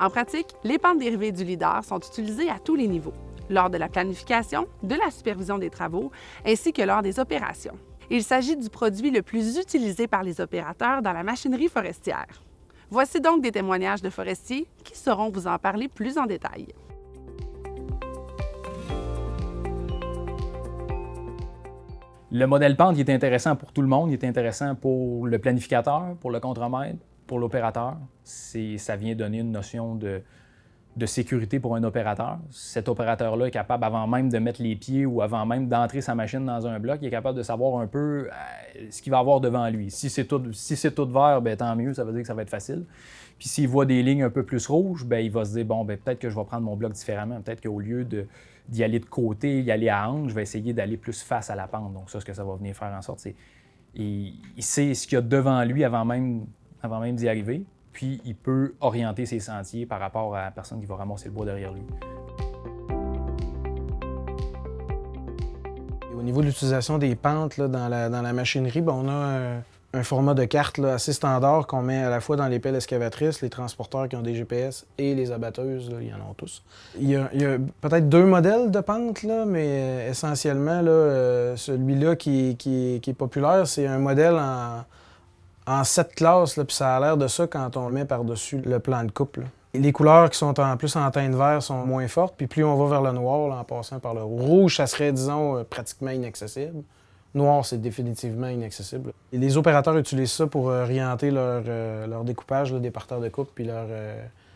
En pratique, les pentes dérivées du lidar sont utilisées à tous les niveaux, lors de la planification, de la supervision des travaux, ainsi que lors des opérations. Il s'agit du produit le plus utilisé par les opérateurs dans la machinerie forestière. Voici donc des témoignages de forestiers qui sauront vous en parler plus en détail. Le modèle pente, il est intéressant pour tout le monde. Il est intéressant pour le planificateur, pour le contremaître, pour l'opérateur. Ça vient donner une notion de sécurité pour un opérateur. Cet opérateur-là est capable, avant même de mettre les pieds ou avant même d'entrer sa machine dans un bloc, il est capable de savoir un peu ce qu'il va avoir devant lui. Si c'est tout vert, bien, tant mieux, ça veut dire que ça va être facile. Puis s'il voit des lignes un peu plus rouges, bien, il va se dire, bon, bien, peut-être que je vais prendre mon bloc différemment. Peut-être qu'au lieu d'y aller de côté, y aller à angle, je vais essayer d'aller plus face à la pente. Donc ça, ce que ça va venir faire en sorte, c'est il sait ce qu'il y a devant lui avant même d'y arriver. Puis il peut orienter ses sentiers par rapport à la personne qui va ramasser le bois derrière lui. Au niveau de l'utilisation des pentes là, dans la machinerie, bien, on a un format de carte là, assez standard qu'on met à la fois dans les pelles excavatrices, les transporteurs qui ont des GPS et les abatteuses, là, ils en ont tous. Il y a peut-être 2 modèles de pentes, là, mais essentiellement, là, celui-là qui est populaire, c'est un modèle en 7 classes, là, puis ça a l'air de ça quand on le met par-dessus le plan de coupe. Là. Les couleurs qui sont en plus en teinte vert sont moins fortes, puis plus on va vers le noir, là, en passant par le rouge, ça serait, disons, pratiquement inaccessible. Noir, c'est définitivement inaccessible. Et les opérateurs utilisent ça pour orienter leur découpage là, des parteurs de coupe, puis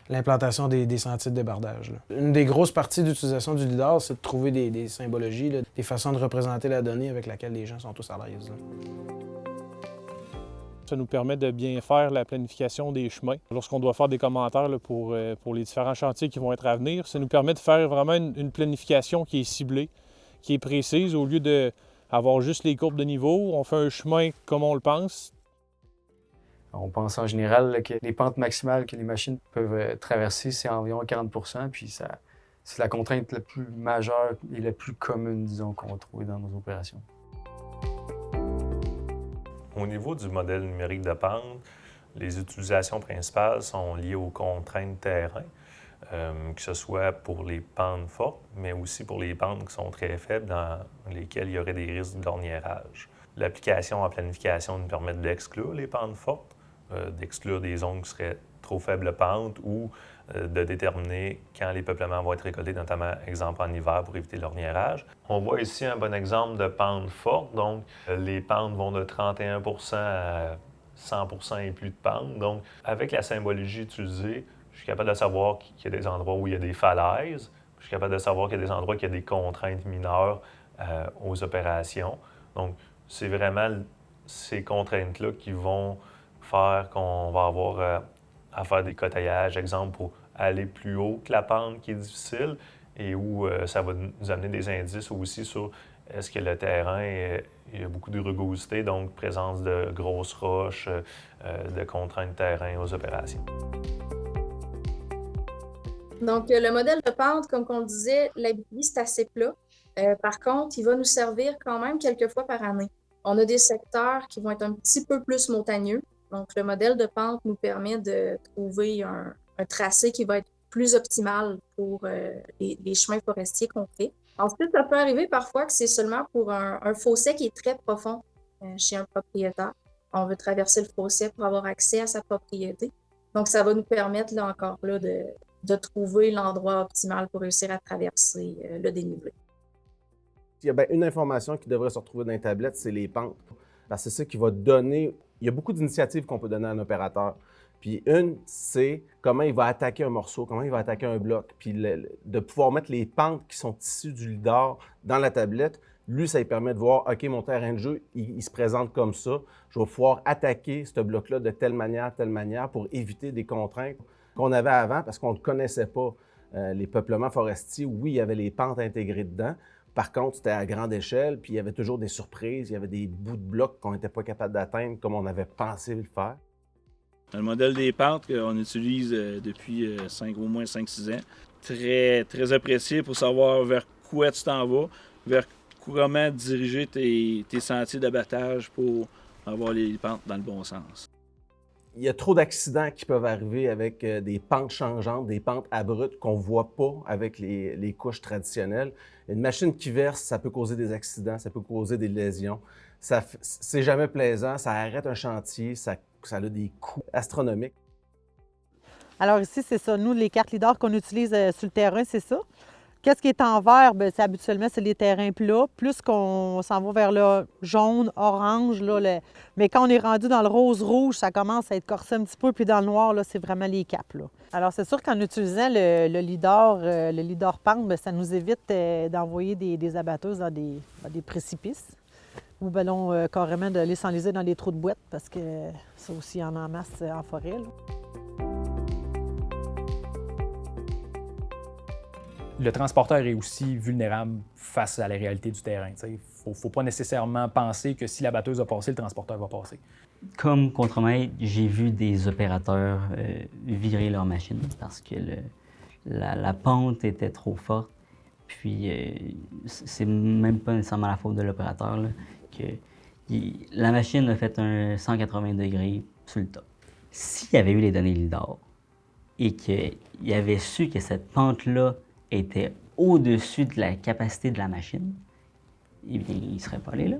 l'implantation des sentiers de débardage. Là. Une des grosses parties d'utilisation du lidar, c'est de trouver des symbologies, là, des façons de représenter la donnée avec laquelle les gens sont tous à l'aise. Ça nous permet de bien faire la planification des chemins. Lorsqu'on doit faire des commentaires là, pour les différents chantiers qui vont être à venir, ça nous permet de faire vraiment une planification qui est ciblée, qui est précise, au lieu d'avoir juste les courbes de niveau. On fait un chemin comme on le pense. On pense en général là, que les pentes maximales que les machines peuvent traverser, c'est environ 40 %, puis c'est la contrainte la plus majeure et la plus commune, disons, qu'on va trouver dans nos opérations. Au niveau du modèle numérique de pente, les utilisations principales sont liées aux contraintes terrain, que ce soit pour les pentes fortes, mais aussi pour les pentes qui sont très faibles, dans lesquelles il y aurait des risques d'orniérage. L'application en planification nous permet d'exclure les pentes fortes, d'exclure des zones qui seraient trop faibles pente ou de déterminer quand les peuplements vont être récoltés, notamment, exemple, en hiver pour éviter l'orniérage. On voit ici un bon exemple de pente forte. Donc, les pentes vont de 31 % à 100 % et plus de pente. Donc, avec la symbologie utilisée, je suis capable de savoir qu'il y a des endroits où il y a des falaises. Je suis capable de savoir qu'il y a des endroits où il y a des contraintes mineures aux opérations. Donc, c'est vraiment ces contraintes-là qui vont faire qu'on va avoir à faire des cotaillages, exemple, pour aller plus haut que la pente qui est difficile et où ça va nous amener des indices aussi sur est-ce que le terrain, il y a beaucoup de rugosité, donc présence de grosses roches, de contraintes de terrain aux opérations. Donc, le modèle de pente, comme on le disait, l'Abitibi, c'est assez plat. Par contre, il va nous servir quand même quelques fois par année. On a des secteurs qui vont être un petit peu plus montagneux. Donc, le modèle de pente nous permet de trouver un tracé qui va être plus optimal pour les chemins forestiers qu'on fait. Ensuite, ça peut arriver parfois que c'est seulement pour un fossé qui est très profond chez un propriétaire. On veut traverser le fossé pour avoir accès à sa propriété. Donc, ça va nous permettre, là encore, là, de trouver l'endroit optimal pour réussir à traverser le dénivelé. Il y a bien une information qui devrait se retrouver dans les tablettes, c'est les pentes. Parce que c'est ça qui va donner... Il y a beaucoup d'initiatives qu'on peut donner à un opérateur. Puis une, c'est comment il va attaquer un morceau, comment il va attaquer un bloc. Puis de pouvoir mettre les pentes qui sont issues du lidar dans la tablette, lui, ça lui permet de voir, OK, mon terrain de jeu, il se présente comme ça. Je vais pouvoir attaquer ce bloc-là de telle manière pour éviter des contraintes qu'on avait avant parce qu'on ne connaissait pas. Les peuplements forestiers, oui, il y avait les pentes intégrées dedans. Par contre, c'était à grande échelle, puis il y avait toujours des surprises. Il y avait des bouts de blocs qu'on n'était pas capable d'atteindre comme on avait pensé le faire. Le modèle des pentes qu'on utilise depuis au moins 5-6 ans, très, très apprécié pour savoir vers quoi tu t'en vas, vers comment diriger tes sentiers d'abattage pour avoir les pentes dans le bon sens. il y a trop d'accidents qui peuvent arriver avec des pentes changeantes, des pentes abruptes qu'on ne voit pas avec les couches traditionnelles. Une machine qui verse, ça peut causer des accidents, ça peut causer des lésions. C'est jamais plaisant, ça arrête un chantier, ça a des coûts astronomiques. Alors ici, c'est ça. Nous, les cartes LIDAR qu'on utilise sur le terrain, c'est ça. Qu'est-ce qui est en vert? Bien, habituellement, c'est les terrains plats. Plus qu'on s'en va vers le jaune, orange, là, mais quand on est rendu dans le rose-rouge, ça commence à être corsé un petit peu. Puis dans le noir, là, c'est vraiment les caps. Là. Alors, c'est sûr qu'en utilisant le lidar pente, bien, ça nous évite d'envoyer des abatteuses dans des précipices. Ou bien non, carrément d'aller s'enliser dans des trous de boîte, parce que ça aussi, il y en a en masse en forêt. Là. Le transporteur est aussi vulnérable face à la réalité du terrain. Il ne faut pas nécessairement penser que si la batteuse a passé, le transporteur va passer. Comme contremaître, j'ai vu des opérateurs virer leur machine parce que la pente était trop forte. Puis, c'est même pas nécessairement la faute de l'opérateur, là, que la machine a fait un 180 degrés sur le top. S'il y avait eu les données LIDAR et qu'il avait su que cette pente-là était au-dessus de la capacité de la machine, eh bien, il ne serait pas allé là.